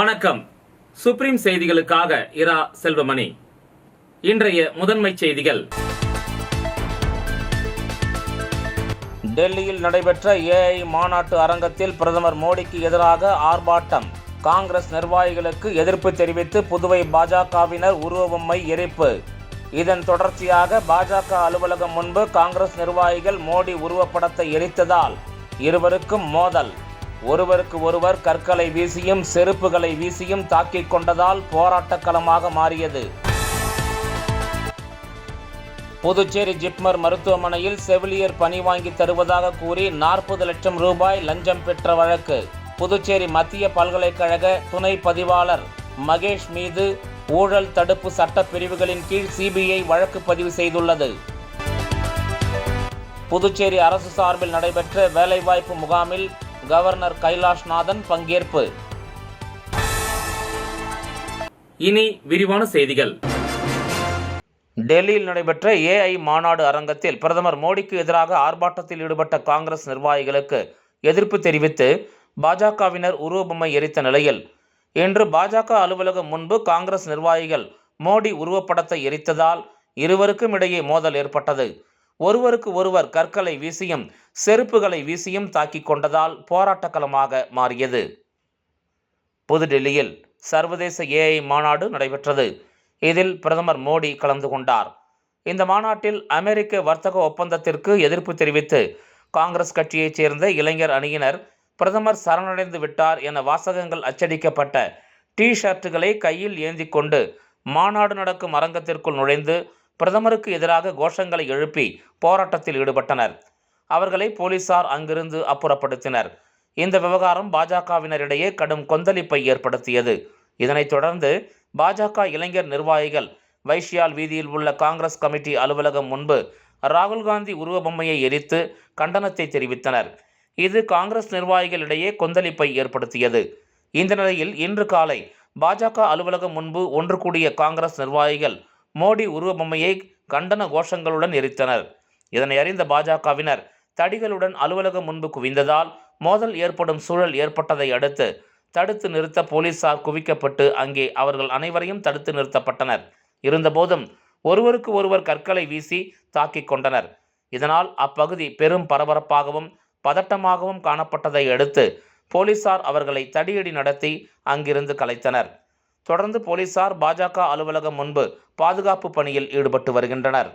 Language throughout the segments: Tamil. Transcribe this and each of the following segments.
வணக்கம். சுப்ரீம் செய்திகளுக்காக இரா செல்வமணி. இன்றைய முதன்மை செய்திகள். டெல்லியில் நடைபெற்ற ஏஐ மாநாட்டு அரங்கத்தில் பிரதமர் மோடிக்கு எதிராக ஆர்ப்பாட்டம். காங்கிரஸ் நிர்வாகிகளுக்கு எதிர்ப்பு தெரிவித்து புதுவை பாஜகவினர் உருவபொம்மை எரிப்பு. இதன் தொடர்ச்சியாக பாஜக அலுவலகம் முன்பு காங்கிரஸ் நிர்வாகிகள் மோடி உருவப்படத்தை எரித்ததால் இருவருக்கும் மோதல். ஒருவருக்கு ஒருவர் கற்களை வீசியும் செருப்புகளை வீசியும் தாக்கிக் கொண்டதால் போராட்டக்களமாக மாறியது. புதுச்சேரி ஜிப்மர் மருத்துவமனையில் செவிலியர் பணி வாங்கி தருவதாக கூறி 40 லட்சம் ரூபாய் லஞ்சம் பெற்ற வழக்கு. புதுச்சேரி மத்திய பல்கலைக்கழக துணை பதிவாளர் மகேஷ் மீது ஊழல் தடுப்பு சட்ட பிரிவுகளின் கீழ் சிபிஐ வழக்கு பதிவு செய்துள்ளது. புதுச்சேரி அரசு சார்பில் நடைபெற்ற வேலைவாய்ப்பு முகாமில் கவர்னர் கைலாஷ்நாதன் பங்கேற்பு. இனி விரிவான செய்திகள். டெல்லியில் நடைபெற்ற ஏஐ மாநாடு அரங்கத்தில் பிரதமர் மோடிக்கு எதிராக ஆர்ப்பாட்டத்தில் ஈடுபட்ட காங்கிரஸ் நிர்வாகிகளுக்கு எதிர்ப்பு தெரிவித்து பாஜகவினர் உருவபொம்மை எரித்த நிலையில் இன்று பாஜக அலுவலகம் முன்பு காங்கிரஸ் நிர்வாகிகள் மோடி உருவப்படத்தை எரித்ததால் இருவருக்கும் இடையே மோதல் ஏற்பட்டது. ஒருவருக்கு ஒருவர் கற்களை வீசியும் செருப்புகளை வீசியும் தாக்கிக் கொண்டதால் போராட்டக்களமாக மாறியது. புதுடெல்லியில் சர்வதேச ஏஐ மாநாடு நடைபெற்றது. இதில் பிரதமர் மோடி கலந்து கொண்டார். இந்த மாநாட்டில் அமெரிக்க வர்த்தக ஒப்பந்தத்திற்கு எதிர்ப்பு தெரிவித்து காங்கிரஸ் கட்சியைச் சேர்ந்த இளைஞர் அணியினர் பிரதமர் சரணடைந்து விட்டார் என வாசகங்கள் அச்சடிக்கப்பட்ட டி ஷர்ட்டுகளை கையில் ஏந்தி கொண்டு மாநாடு நடக்கும் அரங்கத்திற்குள் நுழைந்து பிரதமருக்கு எதிராக கோஷங்களை எழுப்பி போராட்டத்தில் ஈடுபட்டனர். அவர்களை போலீசார் அங்கிருந்து அப்புறப்படுத்தினர். இந்த விவகாரம் பாஜகவினரிடையே கடும் கொந்தளிப்பை ஏற்படுத்தியது. இதனைத் தொடர்ந்து பாஜக இளைஞர் நிர்வாகிகள் வைஷ்யால் வீதியில் உள்ள காங்கிரஸ் கமிட்டி அலுவலகம் முன்பு ராகுல் காந்தி உருவபொம்மையை எரித்து கண்டனத்தை தெரிவித்தனர். இது காங்கிரஸ் நிர்வாகிகளிடையே கொந்தளிப்பை ஏற்படுத்தியது. இந்த நிலையில் இன்று காலை பாஜக அலுவலகம் முன்பு ஒன்று கூடிய காங்கிரஸ் நிர்வாகிகள் மோடி உருவபொம்மையை கண்டன கோஷங்களுடன் எரித்தனர். இதனை அறிந்த பாஜகவினர் தடிகளுடன் அலுவலகம் முன்பு குவிந்ததால் மோதல் ஏற்படும் சூழல் ஏற்பட்டதை அடுத்து தடுத்து நிறுத்த போலீசார் குவிக்கப்பட்டு அங்கே அவர்கள் அனைவரையும் தடுத்து நிறுத்தப்பட்டனர். இருந்தபோதும் ஒருவருக்கு ஒருவர் கற்களை வீசி தாக்கிக் கொண்டனர். இதனால் அப்பகுதி பெரும் பரபரப்பாகவும் பதட்டமாகவும் காணப்பட்டதை அடுத்து போலீசார் அவர்களை தடியடி நடத்தி அங்கிருந்து கலைத்தனர். தொடர்ந்து போலீசார் பாஜக அலுவலகம் முன்பு பாதுகாப்பு பணியில் ஈடுபட்டு வருகின்றனர்.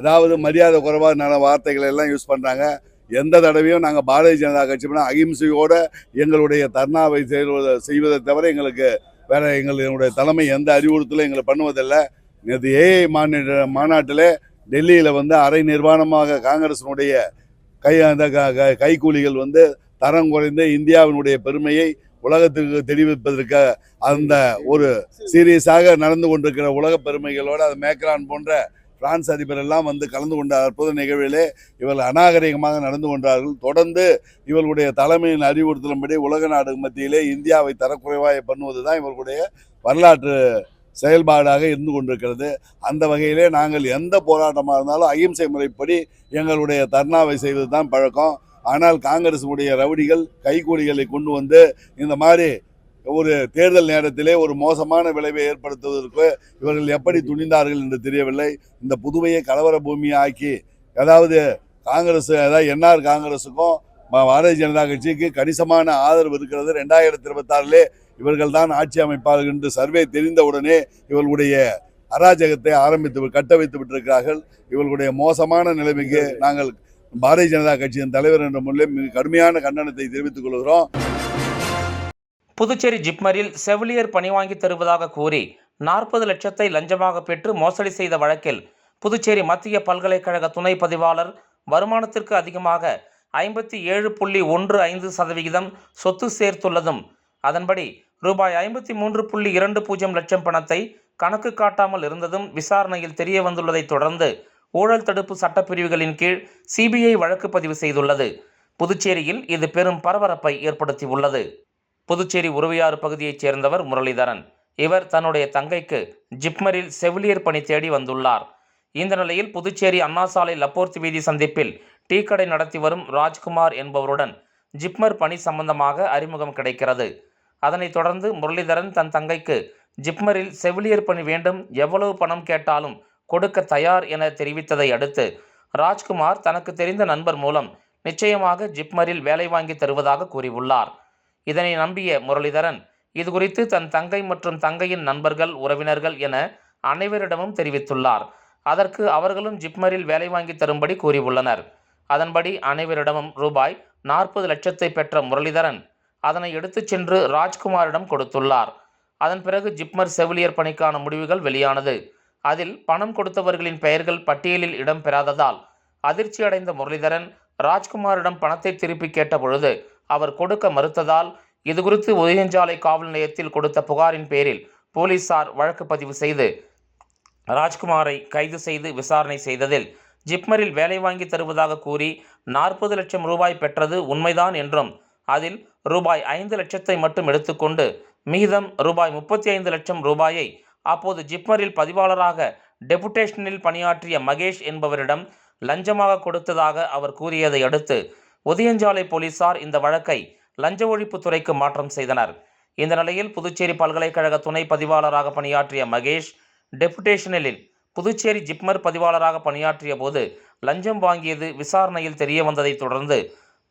அதாவது மரியாதை குறைவான வார்த்தைகளை எல்லாம் யூஸ் பண்ணுறாங்க. எந்த தடவையும் நாங்கள் பாரதிய ஜனதா கட்சி அகிம்சையோடு எங்களுடைய தர்ணாவை செய்வதை தவிர எங்களுக்கு வேற எங்களுடைய தலைமை எந்த அறிவுறுத்தலும் எங்களை பண்ணுவதில்லை. நேற்று ஏஐ மாநாட்டில் டெல்லியில் அரை நிர்வாணமாக காங்கிரசினுடைய கைக்கூலிகள் தரம் குறைந்த இந்தியாவினுடைய பெருமையை உலகத்துக்கு தெரிவிப்பதற்கு அந்த ஒரு சீரியஸாக நடந்து கொண்டிருக்கிற உலக பெருமைகளோடு அது மேக்ரான் போன்ற பிரான்ஸ் அதிபர் எல்லாம் கலந்து கொண்ட அற்புத நிகழ்விலே இவர்கள் அநாகரிகமாக நடந்து கொண்டார்கள். தொடர்ந்து இவர்களுடைய தலைமையின் அறிவுறுத்தலும்படி உலக நாடு மத்தியிலே இந்தியாவை தரக்குறைவாக பண்ணுவதுதான் இவர்களுடைய வரலாற்று செயல்பாடாக இருந்து கொண்டிருக்கிறது. அந்த வகையிலே நாங்கள் எந்த போராட்டமாக இருந்தாலும் அகிம்சை முறைப்படி எங்களுடைய தர்ணாவை செய்வது தான் பழக்கம். ஆனால் காங்கிரசுடைய ரவுடிகள் கைக்கூலிகளை கொண்டு இந்த மாதிரி ஒரு தேர்தல் நேரத்திலே ஒரு மோசமான விளைவை ஏற்படுத்துவதற்கு இவர்கள் எப்படி துணிந்தார்கள் என்று தெரியவில்லை. இந்த புதுவையை கலவர பூமியை ஆக்கி, அதாவது காங்கிரஸ், அதாவது என்ஆர் காங்கிரஸுக்கும் பாரதிய ஜனதா கட்சிக்கு கணிசமான ஆதரவு இருக்கிறது. 2026 இவர்கள் தான் ஆட்சி அமைப்பார்கள் என்று சர்வே தெரிந்தவுடனே இவர்களுடைய அராஜகத்தை கட்ட வைத்து விட்டிருக்கிறார்கள். இவர்களுடைய மோசமான நிலைமைக்கு நாங்கள் பாரதிய ஜனதா கட்சியின் தலைவர் என்ற முறையில் மிக கடுமையான கண்டனத்தை தெரிவித்துக் கொள்கிறோம். புதுச்சேரி ஜிப்மரில் செவிலியர் பணி வாங்கி தருவதாக கூறி 40 லட்சத்தை லஞ்சமாக பெற்று மோசடி செய்த வழக்கில் புதுச்சேரி மத்திய பல்கலைக்கழக துணை பதிவாளர் வருமானத்திற்கு அதிகமாக 57.15% சொத்து சேர்த்துள்ளதும், அதன்படி ரூபாய் 53.20 லட்சம் பணத்தை கணக்கு காட்டாமல் இருந்ததும் விசாரணையில் தெரிய வந்துள்ளதை தொடர்ந்து ஊழல் தடுப்பு சட்டப்பிரிவுகளின் கீழ் சிபிஐ வழக்கு பதிவு செய்துள்ளது. புதுச்சேரியில் இது பெரும் பரபரப்பை ஏற்படுத்தியுள்ளது. புதுச்சேரி உருவையாறு பகுதியைச் சேர்ந்தவர் முரளிதரன். இவர் தன்னுடைய தங்கைக்கு ஜிப்மரில் செவிலியர் பணி தேடி வந்துள்ளார். இந்த நிலையில் புதுச்சேரி அண்ணா சாலை லப்போர்த்தி வீதி சந்திப்பில் டீ கடை நடத்தி வரும் ராஜ்குமார் என்பவருடன் ஜிப்மர் பணி சம்பந்தமாக அறிமுகம் கிடைக்கிறது. அதனைத் தொடர்ந்து முரளிதரன் தன் தங்கைக்கு ஜிப்மரில் செவிலியர் பணி வேண்டும், எவ்வளவு பணம் கேட்டாலும் கொடுக்க தயார் என தெரிவித்ததை அடுத்து ராஜ்குமார் தனக்கு தெரிந்த நண்பர் மூலம் நிச்சயமாக ஜிப்மரில் வேலை வாங்கி தருவதாக கூறியுள்ளார். இதனை நம்பிய முரளிதரன் இதுகுறித்து தன் தங்கை மற்றும் தங்கையின் நண்பர்கள், உறவினர்கள் என அனைவரிடமும் தெரிவித்துள்ளார். அதற்கு அவர்களும் ஜிப்மரில் வேலை வாங்கி தரும்படி கூறியுள்ளனர். அதன்படி அனைவரிடமும் ரூபாய் 40 லட்சத்தை பெற்ற முரளிதரன் அதனை எடுத்துச் சென்று ராஜ்குமாரிடம் கொடுத்துள்ளார். அதன் பிறகு ஜிப்மர் செவிலியர் பணிக்கான முடிவுகள் வெளியானது. அதில் பணம் கொடுத்தவர்களின் பெயர்கள் பட்டியலில் இடம்பெறாததால் அதிர்ச்சி அடைந்த முரளிதரன் ராஜ்குமாரிடம் பணத்தை திருப்பி கேட்ட பொழுது அவர் கொடுக்க மறுத்ததால் இதுகுறித்து உதயஞ்சாலை காவல் நிலையத்தில் கொடுத்த புகாரின் பேரில் போலீசார் வழக்கு பதிவு செய்து ராஜ்குமாரை கைது செய்து விசாரணை செய்ததில் ஜிப்மரில் வேலை வாங்கி தருவதாக கூறி 40 லட்சம் ரூபாய் பெற்றது உண்மைதான் என்றும், அதில் ரூபாய் 5 லட்சத்தை மட்டும் எடுத்துக்கொண்டு மீதம் ரூபாய் 35 லட்சம் ரூபாயை அப்போது ஜிப்மரில் பதிவாளராக டெபுடேஷனில் பணியாற்றிய மகேஷ் என்பவரிடம் லஞ்சமாக கொடுத்ததாக அவர் கூறியதை அடுத்து உதயஞ்சாலை போலீசார் இந்த வழக்கை லஞ்ச ஒழிப்புத்துறைக்கு மாற்றம் செய்தனர். இந்த நிலையில் புதுச்சேரி பல்கலைக்கழக துணை பதிவாளராக பணியாற்றிய மகேஷ் டெபுடேஷனில் புதுச்சேரி ஜிப்மர் பதிவாளராக பணியாற்றிய போது லஞ்சம் வாங்கியது விசாரணையில் தெரிய வந்ததை தொடர்ந்து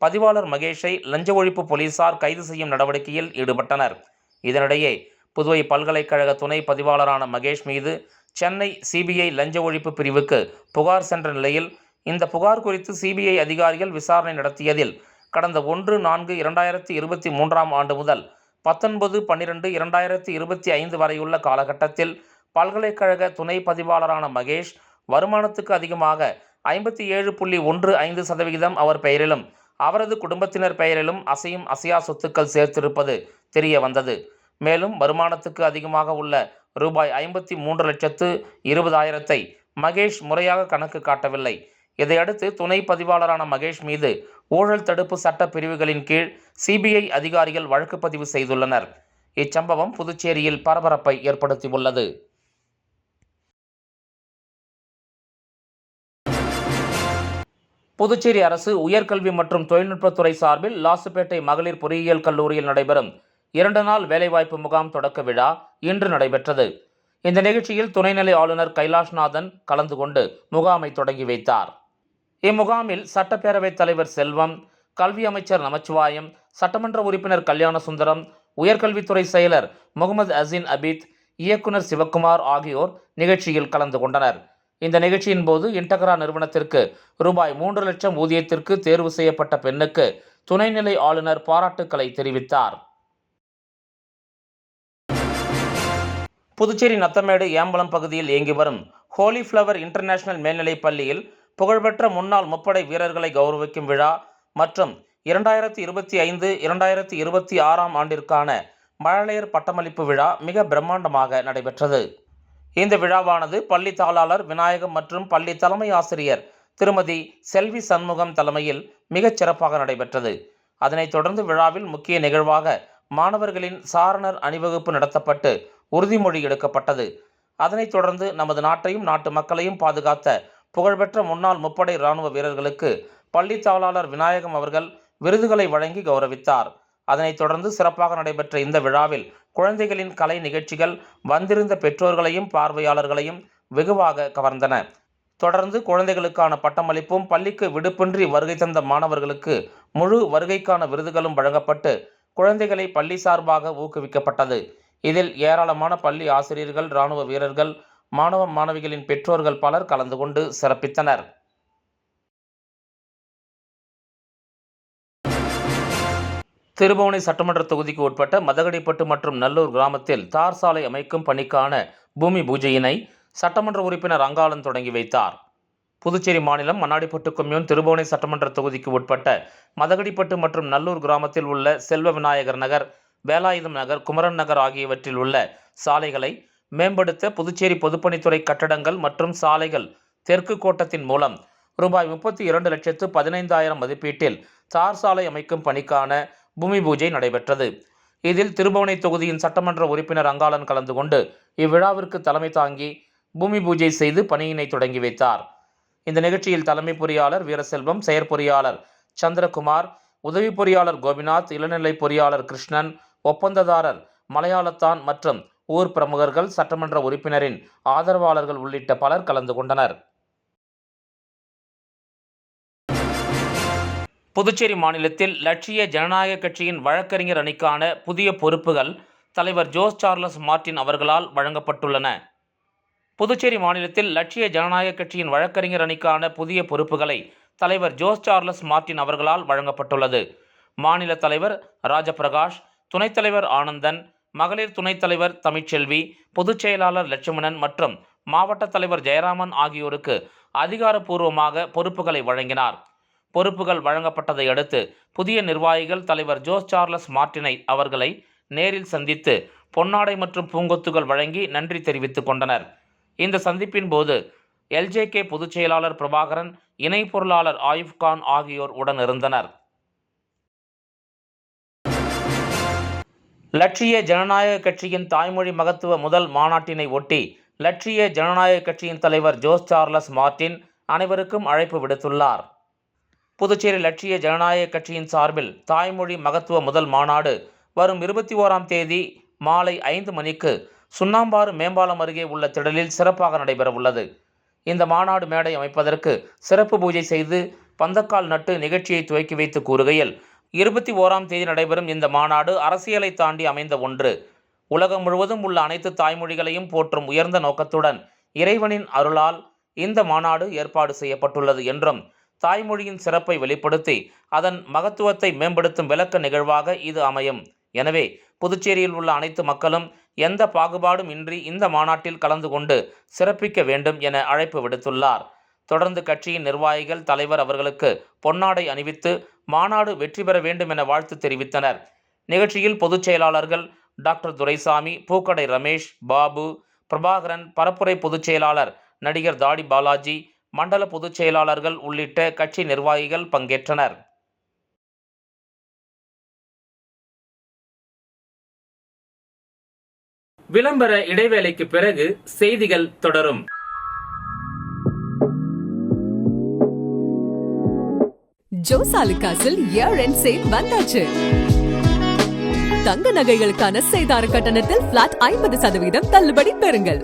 பதிவாளர் மகேஷை லஞ்ச ஒழிப்பு போலீசார் கைது செய்யும் நடவடிக்கையில் ஈடுபட்டனர். இதனிடையே புதுவை பல்கலைக்கழக துணை பதிவாளரான மகேஷ் மீது சென்னை சிபிஐ லஞ்ச ஒழிப்பு பிரிவுக்கு புகார் சென்ற நிலையில் இந்த புகார் குறித்து சிபிஐ அதிகாரிகள் விசாரணை நடத்தியதில் கடந்த 1/4/2023 ஆண்டு முதல் 19/12/2025 வரையுள்ள காலகட்டத்தில் பல்கலைக்கழக துணை பதிவாளரான மகேஷ் வருமானத்துக்கு அதிகமாக 57.15% அவர் பெயரிலும் அவரது குடும்பத்தினர் பெயரிலும் அசையும் அசையா சொத்துக்கள் சேர்த்திருப்பது தெரிய வந்தது. மேலும் வருமானத்துக்கு அதிகமாக உள்ள ரூபாய் 53,20,000 மகேஷ் முறையாக கணக்கு காட்டவில்லை. இதையடுத்து துணை பதிவாளரான மகேஷ் மீது ஊழல் தடுப்பு சட்ட பிரிவுகளின் கீழ் சிபிஐ அதிகாரிகள் வழக்கு பதிவு செய்துள்ளனர். இச்சம்பவம் புதுச்சேரியில் பரபரப்பை ஏற்படுத்தியுள்ளது. புதுச்சேரி அரசு உயர்கல்வி மற்றும் தொழில்நுட்பத்துறை சார்பில் லாசுப்பேட்டை மகளிர் பொறியியல் கல்லூரியில் நடைபெறும் 2 நாள் வேலைவாய்ப்பு முகாம் தொடக்க விழா இன்று நடைபெற்றது. இந்த நிகழ்ச்சியில் துணைநிலை ஆளுநர் கைலாஷ்நாதன் கலந்து கொண்டு முகாமை தொடங்கி வைத்தார். இம்முகாமில் சட்டப்பேரவைத் தலைவர் செல்வம், கல்வி அமைச்சர் நமச்சிவாயம், சட்டமன்ற உறுப்பினர் கல்யாண சுந்தரம், உயர்கல்வித்துறை செயலர் முகமது அசீன் அபீத், இயக்குனர் சிவக்குமார் ஆகியோர் நிகழ்ச்சியில் கலந்து கொண்டனர். இந்த நிகழ்ச்சியின் போது இன்டகரா நிறுவனத்திற்கு ரூபாய் 3 லட்சம் ஊதியத்திற்கு தேர்வு செய்யப்பட்ட பெண்ணுக்கு துணைநிலை ஆளுநர் பாராட்டுக்களை தெரிவித்தார். புதுச்சேரி நத்தமேடு ஏம்பலம் பகுதியில் இயங்கி வரும் ஹோலி ஃப்ளவர் இன்டர்நேஷனல் மேல்நிலைப் பள்ளியில் புகழ்பெற்ற முன்னாள் முப்படை வீரர்களை கௌரவிக்கும் விழா மற்றும் 2025-2026 ஆண்டிற்கான மழலையர் பட்டமளிப்பு விழா மிக பிரம்மாண்டமாக நடைபெற்றது. இந்த விழாவானது பள்ளி தாளாளர் விநாயகம் மற்றும் பள்ளி தலைமை ஆசிரியர் திருமதி செல்வி சண்முகம் தலைமையில் மிகச் சிறப்பாக நடைபெற்றது. அதனைத் தொடர்ந்து விழாவில் முக்கிய நிகழ்வாக மாணவர்களின் சாரணர் அணிவகுப்பு நடத்தப்பட்டு உறுதிமொழி எடுக்கப்பட்டது. அதனைத் தொடர்ந்து நமது நாட்டையும் நாட்டு மக்களையும் பாதுகாத்த புகழ்பெற்ற முன்னாள் முப்படை இராணுவ வீரர்களுக்கு பள்ளி தாளாளர் விநாயகம் அவர்கள் விருதுகளை வழங்கி கௌரவித்தார். அதனைத் தொடர்ந்து சிறப்பாக நடைபெற்ற இந்த விழாவில் குழந்தைகளின் கலை நிகழ்ச்சிகள் வந்திருந்த பெற்றோர்களையும் பார்வையாளர்களையும் வெகுவாக கவர்ந்தன. தொடர்ந்து குழந்தைகளுக்கான பட்டமளிப்பும், பள்ளிக்கு விடுப்பின்றி வருகை தந்த மாணவர்களுக்கு முழு வருகைக்கான விருதுகளும் வழங்கப்பட்டு குழந்தைகளை பள்ளி சார்பாக ஊக்குவிக்கப்பட்டது. இதில் ஏராளமான பள்ளி ஆசிரியர்கள், இராணுவ வீரர்கள், மாணவ மாணவிகளின் பெற்றோர்கள் பலர் கலந்து கொண்டு சிறப்பித்தனர். திருபுவனை சட்டமன்ற தொகுதிக்கு உட்பட்ட மதகடிப்பட்டு மற்றும் நல்லூர் கிராமத்தில் தார் சாலை அமைக்கும் பணிக்கான பூமி பூஜையினை சட்டமன்ற உறுப்பினர் அங்காளன் தொடங்கி வைத்தார். புதுச்சேரி மாநிலம் மண்ணாடிப்பட்டு கொம்யூன் திருபுவனை சட்டமன்ற தொகுதிக்கு உட்பட்ட மதகடிப்பட்டு மற்றும் நல்லூர் கிராமத்தில் உள்ள செல்வ விநாயகர் நகர், வேலாயுதம் நகர், குமரன் நகர் ஆகியவற்றில் உள்ள சாலைகளை மேம்படுத்த புதுச்சேரி பொதுப்பணித்துறை கட்டடங்கள் மற்றும் சாலைகள் தெற்கு கோட்டத்தின் மூலம் ரூபாய் 32,15,000 மதிப்பீட்டில் தார் சாலை அமைக்கும் பணிக்கான பூமி பூஜை நடைபெற்றது. இதில் திருபுவனை தொகுதியின் சட்டமன்ற உறுப்பினர் அங்காளன் கலந்து கொண்டு இவ்விழாவிற்கு தலைமை தாங்கி பூமி பூஜை செய்து பணியினை தொடங்கி வைத்தார். இந்த நிகழ்ச்சியில் தலைமை பொறியாளர் வீரசெல்வம், செயற்பொறியாளர் சந்திரகுமார், உதவி பொறியாளர் கோபிநாத், இளநிலை பொறியாளர் கிருஷ்ணன், ஒப்பந்ததாரர் மலையாளத்தான் மற்றும் ஊர் பிரமுகர்கள், சட்டமன்ற உறுப்பினரின் ஆதரவாளர்கள் உள்ளிட்ட பலர் கலந்து கொண்டனர். புதுச்சேரி மாநிலத்தில் லட்சிய ஜனநாயக கட்சியின் வழக்கறிஞர் அணிக்கான புதிய பொறுப்புகள் தலைவர் ஜோஸ் சார்லஸ் மார்ட்டின் அவர்களால் வழங்கப்பட்டுள்ளன. புதுச்சேரி மாநிலத்தில் லட்சிய ஜனநாயக கட்சியின் வழக்கறிஞர் அணிக்கான புதிய பொறுப்புகளை தலைவர் ஜோஸ் சார்லஸ் மார்ட்டின் அவர்களால் வழங்கப்பட்டுள்ளது. மாநில தலைவர் ராஜபிரகாஷ், துணைத் தலைவர் ஆனந்தன், மகளிர் துணைத் தலைவர் தமிழ்ச்செல்வி, பொதுச் செயலாளர் லட்சுமணன் மற்றும் மாவட்ட தலைவர் ஜெயராமன் ஆகியோருக்கு அதிகாரப்பூர்வமாக பொறுப்புகளை வழங்கினார். பொறுப்புகள் வழங்கப்பட்டதை அடுத்து புதிய நிர்வாகிகள் தலைவர் ஜோஸ் சார்லஸ் மார்ட்டினை அவர்களை நேரில் சந்தித்து பொன்னாடை மற்றும் பூங்கொத்துகள் வழங்கி நன்றி தெரிவித்துக் கொண்டனர். இந்த சந்திப்பின் போது LJK பொதுச் செயலாளர் பிரபாகரன், இணை பொருளாளர் ஆயுப் கான் ஆகியோர் உடனிருந்தனர். லட்சிய ஜனநாயக கட்சியின் தாய்மொழி மகத்துவ முதல் மாநாட்டினை ஒட்டி லட்சிய ஜனநாயக கட்சியின் தலைவர் ஜோஸ் சார்லஸ் மார்ட்டின் அனைவருக்கும் அழைப்பு விடுத்துள்ளார். புதுச்சேரி லட்சிய ஜனநாயக கட்சியின் சார்பில் தாய்மொழி மகத்துவ முதல் மாநாடு வரும் 21ஆம் தேதி மாலை 5 மணிக்கு சுண்ணாம்பாறு மேம்பாலம் அருகே உள்ள திடலில் சிறப்பாக நடைபெறவுள்ளது. இந்த மாநாடு மேடை அமைப்பதற்கு சிறப்பு பூஜை செய்து பந்தக்கால் நட்டு நிகழ்ச்சியை துவக்கி வைத்து கூறுகையில், 21ஆம் தேதி நடைபெறும் இந்த மாநாடு அரசியலை தாண்டி அமைந்த ஒன்று. உலகம் முழுவதும் உள்ள அனைத்து தாய்மொழிகளையும் போற்றும் உயர்ந்த நோக்கத்துடன் இறைவனின் அருளால் இந்த மாநாடு ஏற்பாடு செய்யப்பட்டுள்ளது என்றும், தாய்மொழியின் சிறப்பை வெளிப்படுத்தி அதன் மகத்துவத்தை மேம்படுத்தும் விளக்க நிகழ்வாக இது அமையும். எனவே புதுச்சேரியில் உள்ள அனைத்து மக்களும் எந்த பாகுபாடும் இன்றி இந்த மாநாட்டில் கலந்து கொண்டு சிறப்பிக்க வேண்டும் என அழைப்பு விடுத்துள்ளார். தொடர்ந்து கட்சியின் நிர்வாகிகள் தலைவர் அவர்களுக்கு பொன்னாடை அணிவித்து மாநாடு வெற்றி பெற வேண்டும் என வாழ்த்து தெரிவித்தனர். நிகழ்ச்சியில் பொதுச் செயலாளர்கள் டாக்டர் துரைசாமி, பூக்கடை ரமேஷ், பாபு, பிரபாகரன், பரப்புரை பொதுச் செயலாளர் நடிகர் தாடி பாலாஜி, மண்டல பொதுச் செயலாளர்கள் உள்ளிட்ட கட்சி நிர்வாகிகள் பங்கேற்றனர். விளம்பர இடைவேளைக்கு பிறகு செய்திகள் தொடரும். ஜோஸ் ஆலுகாஸில் இயர் எண்ட் சேல் வந்தாச்சு. தங்க நகைகளுக்கான சேதார கட்டணத்தில் பிளாட் 50% தள்ளுபடி பெறுங்கள்.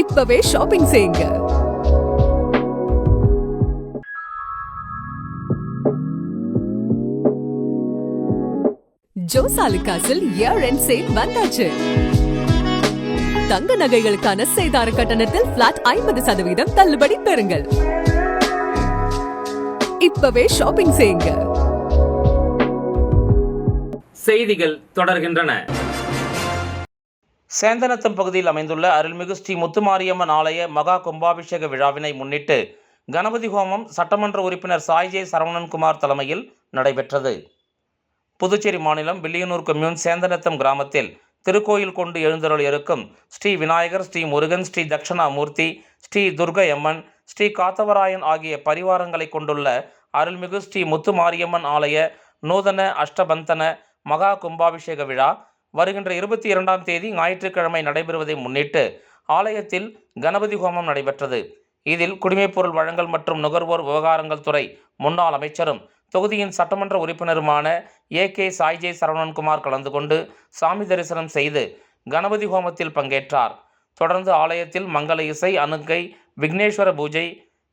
இப்பவே ஷாப்பிங் செய்யுங்க. ஜோஸ் ஆலுகாஸில் இயர் எண்ட் சேல் வந்தாச்சு. தங்க நகைகளுக்கான சேதார கட்டணத்தில் பிளாட் 50% தள்ளுபடி பெறுங்கள். இப்பவே ஷாப்பிங் செய்யுங்க. செய்திகள் தொடர்கின்றன. சேந்தனத்தம் பகுதியில் அமைந்துள்ள அருள்மிகு ஸ்ரீ முத்துமாரியம்மன் ஆலய மகா கும்பாபிஷேக விழாவினை முன்னிட்டு கணபதி ஹோமம் சட்டமன்ற உறுப்பினர் சாய்ஜே சரவணன்குமார் தலைமையில் நடைபெற்றது. புதுச்சேரி மாநிலம் வில்லியனூர் கொம்யூன் சேந்தனத்தம் கிராமத்தில் திருக்கோயில் கொண்டு எழுந்தருள் இருக்கும் ஸ்ரீ விநாயகர், ஸ்ரீ முருகன், ஸ்ரீ தட்சணாமூர்த்தி, ஸ்ரீ துர்கையம்மன், ஸ்ரீ காத்தவராயன் ஆகிய பரிவாரங்களை கொண்டுள்ள அருள்மிகு ஸ்ரீ முத்துமாரியம்மன் ஆலய நூதன அஷ்டபந்தன மகா கும்பாபிஷேக விழா வருகின்ற 22ஆம் தேதி ஞாயிற்றுக்கிழமை நடைபெறுவதை முன்னிட்டு ஆலயத்தில் கணபதி ஹோமம் நடைபெற்றது. இதில் குடிமைப்பொருள் வழங்கல் மற்றும் நுகர்வோர் விவகாரங்கள் துறை முன்னாள் அமைச்சரும் தொகுதியின் சட்டமன்ற உறுப்பினருமான AK சாய்ஜே சரவணன்குமார் கலந்து கொண்டு சாமி தரிசனம் செய்து கணபதி ஹோமத்தில் பங்கேற்றார். தொடர்ந்து ஆலயத்தில் மங்கள இசை, அனுக்கை, விக்னேஸ்வர பூஜை,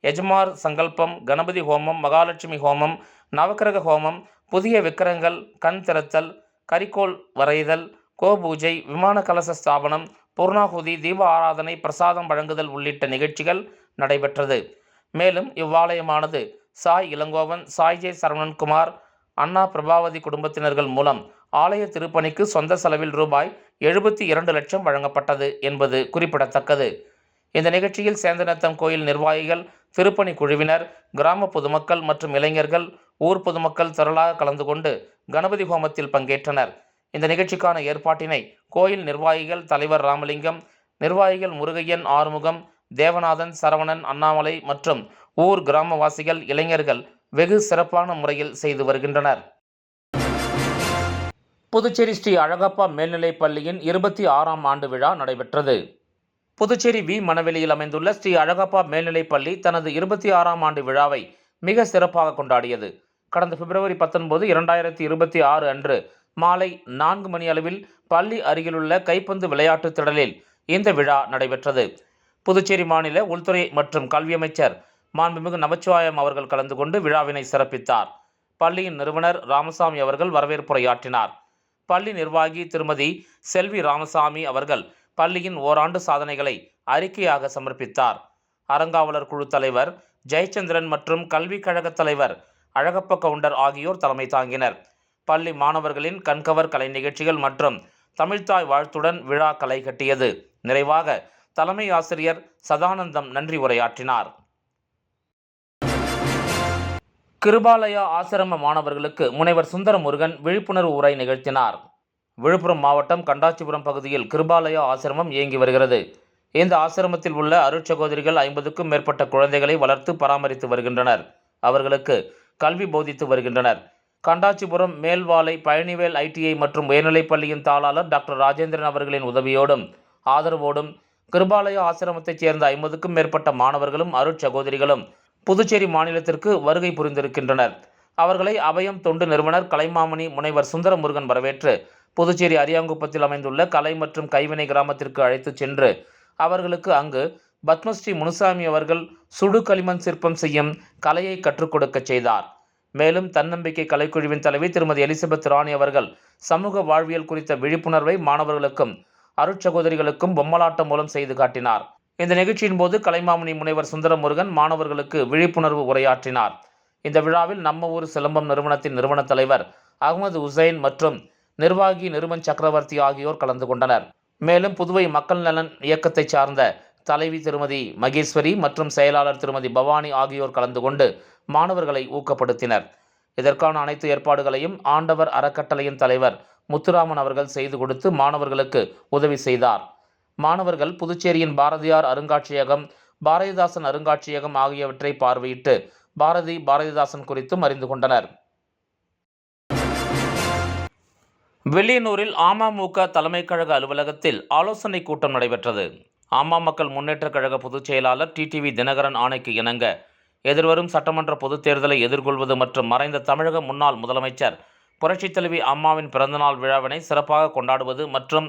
எஜமார் சங்கல்பம், கணபதி ஹோமம், மகாலட்சுமி ஹோமம், நவக்கிரக ஹோமம், புதிய விக்கிரங்கள், கண் திறத்தல், கரிக்கோள் வரைதல், கோபூஜை, விமான கலச ஸ்தாபனம், பூர்ணாகுதி, தீப ஆராதனை, பிரசாதம் வழங்குதல் உள்ளிட்ட நிகழ்ச்சிகள் நடைபெற்றது. மேலும் இவ்வாலயமானது சாய் இளங்கோவன், சாய்ஜே சரவணன்குமார், அண்ணா பிரபாவதி குடும்பத்தினர்கள் மூலம் ஆலய திருப்பணிக்கு சொந்த செலவில் ரூபாய் 72 லட்சம் வழங்கப்பட்டது என்பது குறிப்பிடத்தக்கது. இந்த நிகழ்ச்சியில் சேந்தநத்தம் கோயில் நிர்வாகிகள், திருப்பணி குழுவினர், கிராம பொதுமக்கள் மற்றும் இளைஞர்கள், ஊர் பொதுமக்கள் திரளாக கலந்து கொண்டு கணபதி ஹோமத்தில் பங்கேற்றனர். இந்த நிகழ்ச்சிக்கான ஏற்பாட்டினை கோயில் நிர்வாகிகள் தலைவர் ராமலிங்கம், நிர்வாகிகள் முருகையன், ஆறுமுகம், தேவநாதன், சரவணன், அண்ணாமலை மற்றும் ஊர் கிராமவாசிகள், இளைஞர்கள் வெகு சிறப்பான முறையில் செய்து வருகின்றனர். புதுச்சேரி ஸ்ரீ அழகப்பா மேல்நிலைப் பள்ளியின் 26ஆம் ஆண்டு விழா நடைபெற்றது. புதுச்சேரி வி. மணவெளியில் அமைந்துள்ள ஸ்ரீ அழகப்பா மேல்நிலைப் பள்ளி தனது 26ஆம் ஆண்டு விழாவை மிக சிறப்பாக கொண்டாடியது. கடந்த பிப்ரவரி 19, 2026 அன்று மாலை 4 மணி அளவில் பள்ளி அருகிலுள்ள கைப்பந்து விளையாட்டு திடலில் இந்த விழா நடைபெற்றது. புதுச்சேரி மாநில உள்துறை மற்றும் கல்வி அமைச்சர் மாண்புமிகு நமச்சிவாயம் அவர்கள் கலந்து கொண்டு விழாவினை சிறப்பித்தார். பள்ளியின் நிறுவனர் ராமசாமி அவர்கள் வரவேற்புரையாற்றினார். பள்ளி நிர்வாகி திருமதி செல்வி ராமசாமி அவர்கள் பள்ளியின் ஓராண்டு சாதனைகளை அறிக்கையாக சமர்ப்பித்தார். அறங்காவலர் குழு தலைவர் ஜெயச்சந்திரன் மற்றும் கல்விக் கழக தலைவர் அழகப்ப கவுண்டர் ஆகியோர் தலைமை தாங்கினர். பள்ளி மாணவர்களின் கண்கவர் கலை நிகழ்ச்சிகள் மற்றும் தமிழ்த்தாய் வாழ்த்துடன் விழா களை கட்டியது. நிறைவாக தலைமை ஆசிரியர் சதானந்தம் நன்றி உரையாற்றினார். கிருபாலயா ஆசிரம மாணவர்களுக்கு முனைவர் சுந்தரமுருகன் விழிப்புணர்வு உரை நிகழ்த்தினார். விழுப்புரம் மாவட்டம் கண்டாச்சிபுரம் பகுதியில் கிருபாலயா ஆசிரமம் இயங்கி வருகிறது. இந்த ஆசிரமத்தில் உள்ள அருட்சகோதரிகள் 50க்கும் மேற்பட்ட குழந்தைகளை வளர்த்து பராமரித்து வருகின்றனர். அவர்களுக்கு கல்வி போதித்து வருகின்றனர். கண்டாச்சிபுரம் மேல்வாலை பழனிவேல் ITI மற்றும் உயர்நிலைப் பள்ளியின் தாளாளர் டாக்டர் ராஜேந்திரன் அவர்களின் உதவியோடும் ஆதரவோடும் கிருபாலயா ஆசிரமத்தைச் சேர்ந்த 50க்கும் மேற்பட்ட மாணவர்களும் அருட்சகோதரிகளும் புதுச்சேரி மாநிலத்திற்கு வருகை புரிந்திருக்கின்றனர். அவர்களை அபயம் தொண்டு நிறுவனர் கலைமாமணி முனைவர் சுந்தரமுருகன் வரவேற்று புதுச்சேரி அரியாங்குப்பத்தில் அமைந்துள்ள கலை மற்றும் கைவினை கிராமத்திற்கு அழைத்துச் சென்று அவர்களுக்கு அங்கு பத்மஸ்ரீ முனுசாமி அவர்கள் சுடு களிமண் சிற்பம் செய்யும் கலையை கற்றுக் கொடுக்க செய்தார். மேலும் தன்னம்பிக்கை கலைக்குழுவின் தலைவி திருமதி எலிசபெத் ராணி அவர்கள் சமூக வாழ்வியல் குறித்த விழிப்புணர்வை மாணவர்களுக்கும் அருட்சகோதரிகளுக்கும் பொம்மலாட்டம் மூலம் செய்து காட்டினார். இந்த நிகழ்ச்சியின் போது கலைமாமணி முனைவர் சுந்தரமுருகன் மாணவர்களுக்கு விழிப்புணர்வு உரையாற்றினார். இந்த விழாவில் நம்ம ஊர் சிலம்பம் நிறுவனத்தின் நிறுவன தலைவர் அகமது உசைன் மற்றும் நிர்வாகி நிருமன் சக்கரவர்த்தி ஆகியோர் கலந்து கொண்டனர். மேலும் புதுவை மக்கள் நலன் இயக்கத்தை சார்ந்த தலைவி திருமதி மகேஸ்வரி மற்றும் செயலாளர் திருமதி பவானி ஆகியோர் கலந்து கொண்டு மாணவர்களை ஊக்கப்படுத்தினர். இதற்கான அனைத்து ஏற்பாடுகளையும் ஆண்டவர் அறக்கட்டளையின் தலைவர் முத்துராமன் அவர்கள் செய்து கொடுத்து மாணவர்களுக்கு உதவி செய்தார். மாணவர்கள் புதுச்சேரியின் பாரதியார் அருங்காட்சியகம், பாரதிதாசன் அருங்காட்சியகம் ஆகியவற்றை பார்வையிட்டு பாரதிதாசன் குறித்தும் அறிந்து கொண்டனர். வில்லியனூரில் அமமுக தலைமை கழக அலுவலகத்தில் ஆலோசனை கூட்டம் நடைபெற்றது. மக்கள் முன்னேற்றக் கழக பொதுச் செயலாளர் TTV தினகரன் ஆணைக்கு இணங்க எதிர்வரும் சட்டமன்ற பொதுத் தேர்தலை எதிர்கொள்வது மற்றும் மறைந்த தமிழக முன்னாள் முதலமைச்சர் புரட்சித் தலைவி அம்மாவின் பிறந்தநாள் விழாவினை சிறப்பாக கொண்டாடுவது மற்றும்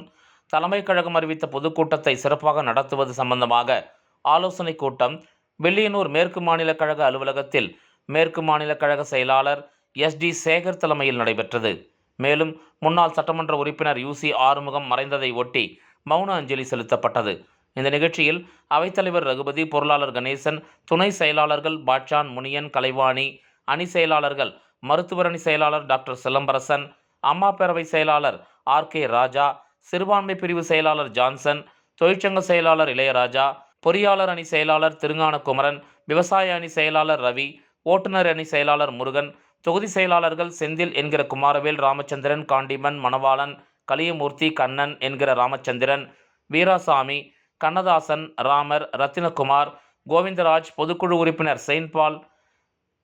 தலைமை கழகம் அறிவித்த பொதுக்கூட்டத்தை சிறப்பாக நடத்துவது சம்பந்தமாக ஆலோசனை கூட்டம் வில்லியனூர் மேற்கு மாநில கழக அலுவலகத்தில் மேற்கு மாநில கழக செயலாளர் SD சேகர் தலைமையில் நடைபெற்றது. மேலும் முன்னாள் சட்டமன்ற உறுப்பினர் UC ஆறுமுகம் மறைந்ததை ஒட்டி மௌன அஞ்சலி செலுத்தப்பட்டது. இந்த நிகழ்ச்சியில் அவைத்தலைவர் ரகுபதி, பொருளாளர் கணேசன், துணை செயலாளர்கள் பாட்சான், முனியன், கலைவாணி, அணி செயலாளர்கள் மருத்துவர் அணி செயலாளர் டாக்டர் சிலம்பரசன், அம்மா பேரவை செயலாளர் RK ராஜா, சிறுபான்மை பிரிவு செயலாளர் ஜான்சன், தொழிற்சங்க செயலாளர் இளையராஜா, பொறியாளர் அணி செயலாளர் திருஞானகுமரன், விவசாய அணி செயலாளர் ரவி, ஓட்டுநர் அணி செயலாளர் முருகன், தொகுதி செயலாளர்கள் செந்தில் என்கிற குமாரவேல், ராமச்சந்திரன், காண்டிமன், மணவாளன், கலியமூர்த்தி, கண்ணன் என்கிற ராமச்சந்திரன், வீராசாமி, கண்ணதாசன், ராமர், ரத்தினகுமார், கோவிந்தராஜ், பொதுக்குழு உறுப்பினர் செயின்பால்,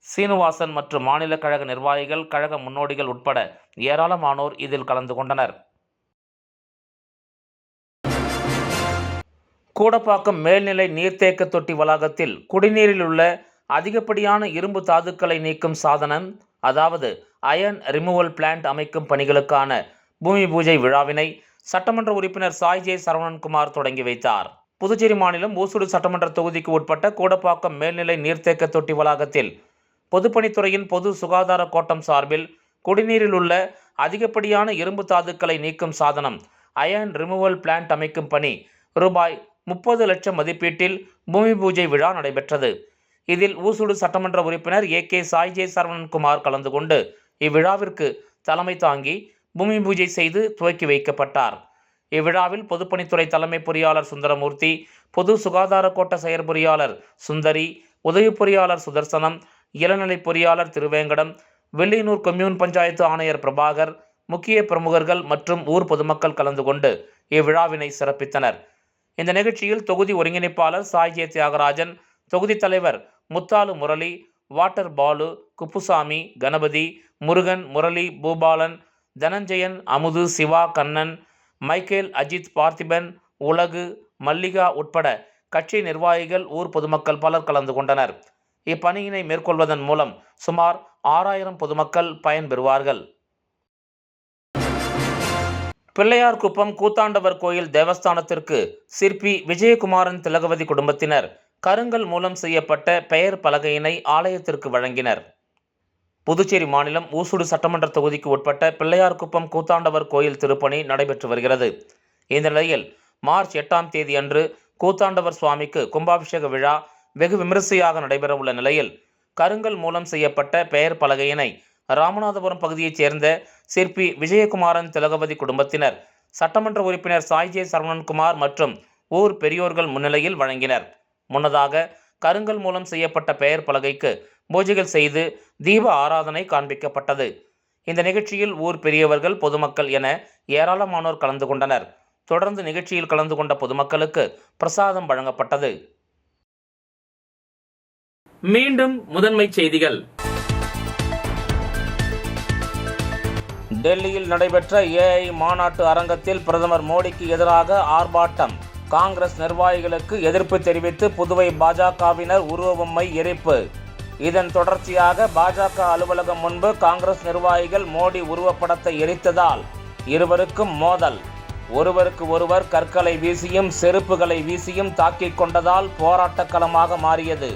சீனிவாசன் மற்றும் மாநில கழக நிர்வாகிகள், கழக முன்னோடிகள் உட்பட ஏராளமானோர் இதில் கலந்து கொண்டனர். கூடப்பாக்கம் மேல்நிலை நீர்த்தேக்க தொட்டி வளாகத்தில் குடிநீரில் உள்ள அதிகப்படியான இரும்பு தாதுக்களை நீக்கும் சாதனம், அதாவது அயர்ன் ரிமூவல் பிளான்ட் அமைக்கும் பணிகளுக்கான பூமி பூஜை விழாவினை சட்டமன்ற உறுப்பினர் சாய் ஜே சரவணன்குமார் தொடங்கி வைத்தார். புதுச்சேரி மாநிலம் ஊசுடு சட்டமன்ற தொகுதிக்கு உட்பட்ட கூடப்பாக்கம் மேல்நிலை நீர்த்தேக்க தொட்டி வளாகத்தில் பொதுப்பணித்துறையின் பொது சுகாதார கோட்டம் சார்பில் குடிநீரில் உள்ள அதிகப்படியான இரும்பு தாதுக்களை நீக்கும் சாதனம் அயர்ன் ரிமூவல் பிளான்ட் அமைக்கும் பணி ரூபாய் 30 லட்சம் மதிப்பீட்டில் பூமி பூஜை விழா நடைபெற்றது. இதில் ஊசுடு சட்டமன்ற உறுப்பினர் AK சாய் ஜே சரவணன்குமார் கலந்து கொண்டு இவ்விழாவிற்கு தலைமை தாங்கி பூமி பூஜை செய்து துவக்கி வைக்கப்பட்டார். இவ்விழாவில் பொதுப்பணித்துறை தலைமை பொறியாளர் சுந்தரமூர்த்தி, பொது சுகாதார கோட்ட செயற்பொறியாளர் சுந்தரி, உதவி பொறியாளர் சுதர்சனம், இளநிலை பொறியாளர் திருவேங்கடம், வெள்ளியனூர் கொம்யூன் பஞ்சாயத்து ஆணையர் பிரபாகர், முக்கிய பிரமுகர்கள் மற்றும் ஊர் பொதுமக்கள் கலந்து கொண்டு இவ்விழாவினை சிறப்பித்தனர். இந்த நிகழ்ச்சியில் தொகுதி ஒருங்கிணைப்பாளர் சாய்ஜே தியாகராஜன், தொகுதி தலைவர் முத்தாலு முரளி, வாட்டர் பாலு, குப்புசாமி, கணபதி, முருகன், முரளி, பூபாலன், தனஞ்சயன், அமுது, சிவா, கண்ணன், மைக்கேல், அஜித், பார்த்திபன், உலகு, மல்லிகா உட்பட கட்சி நிர்வாகிகள், ஊர் பொதுமக்கள் பலர் கலந்து கொண்டனர். இப்பணியினை மேற்கொள்வதன் மூலம் சுமார் 6000 பொதுமக்கள் பயன்பெறுவார்கள். பிள்ளையார்குப்பம் கூத்தாண்டவர் கோயில் தேவஸ்தானத்திற்கு சிற்பி விஜயகுமாரன் திலகவதி குடும்பத்தினர் கருங்கல் மூலம் செய்யப்பட்ட பெயர் பலகையினை ஆலயத்திற்கு வழங்கினர். புதுச்சேரி மாநிலம் ஊசுடு சட்டமன்ற தொகுதிக்கு உட்பட்ட பிள்ளையார்குப்பம் கூத்தாண்டவர் கோயில் திருப்பணி நடைபெற்று வருகிறது. இந்த நிலையில் மார்ச் 8ஆம் தேதி அன்று கூத்தாண்டவர் சுவாமிக்கு கும்பாபிஷேக விழா வெகு விமரிசையாக நடைபெற உள்ள நிலையில் கருங்கல் மூலம் செய்யப்பட்ட பெயர் பலகையினை ராமநாதபுரம் பகுதியைச் சேர்ந்த சிற்பி விஜயகுமாரன் திலகவதி குடும்பத்தினர் சட்டமன்ற உறுப்பினர் சாய்ஜே சரவணன்குமார் மற்றும் ஊர் பெரியோர்கள் முன்னிலையில் வழங்கினர். முன்னதாக கருங்கல் மூலம் செய்யப்பட்ட பெயர் பலகைக்கு பூஜைகள் செய்து தீப ஆராதனை காண்பிக்கப்பட்டது. இந்த நிகழ்ச்சியில் ஊர் பெரியவர்கள், பொதுமக்கள் என ஏராளமானோர் கலந்து கொண்டனர். தொடர்ந்து நிகழ்ச்சியில் கலந்து கொண்ட பொதுமக்களுக்கு பிரசாதம் வழங்கப்பட்டது. மீண்டும் முதன்மை செய்திகள். டெல்லியில் நடைபெற்ற ஏஐ மாநாட்டு அரங்கத்தில் பிரதமர் மோடிக்கு எதிராக ஆர்ப்பாட்டம். காங்கிரஸ் நிர்வாகிகளுக்கு எதிர்ப்பு தெரிவித்து புதுவை பாஜகவினர் உருவபொம்மை எரிப்பு. இதன் தொடர்ச்சியாக பாஜக அலுவலகம் முன்பு காங்கிரஸ் நிர்வாகிகள் மோடி உருவப்படத்தை எரித்ததால் இருவருக்கும் மோதல். ஒருவருக்கு ஒருவர் கற்களை வீசியும் செருப்புகளை வீசியும் தாக்கிக் கொண்டதால் போராட்டக்களமாக மாறியது.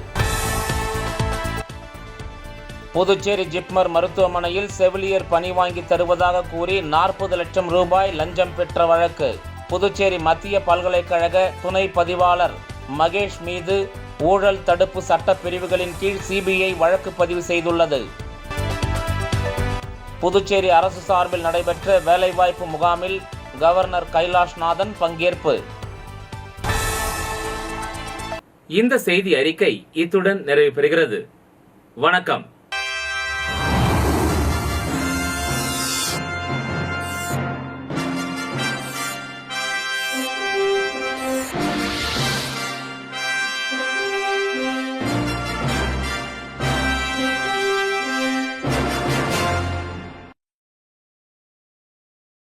புதுச்சேரி ஜிப்மர் மருத்துவமனையில் செவிலியர் பணி வாங்கி தருவதாக கூறி 40 லட்சம் ரூபாய் லஞ்சம் பெற்ற வழக்கு. புதுச்சேரி மத்திய பல்கலைக்கழக துணை பதிவாளர் மகேஷ் மீது ஊழல் தடுப்பு சட்ட பிரிவுகளின் கீழ் சிபிஐ வழக்கு பதிவு செய்துள்ளது. புதுச்சேரி அரசு சார்பில் நடைபெற்ற வேலைவாய்ப்பு முகாமில் கவர்னர் கைலாஷ்நாதன் பங்கேற்பு. இந்த செய்தி அறிக்கை இத்துடன் நிறைவு பெறுகிறது. வணக்கம்.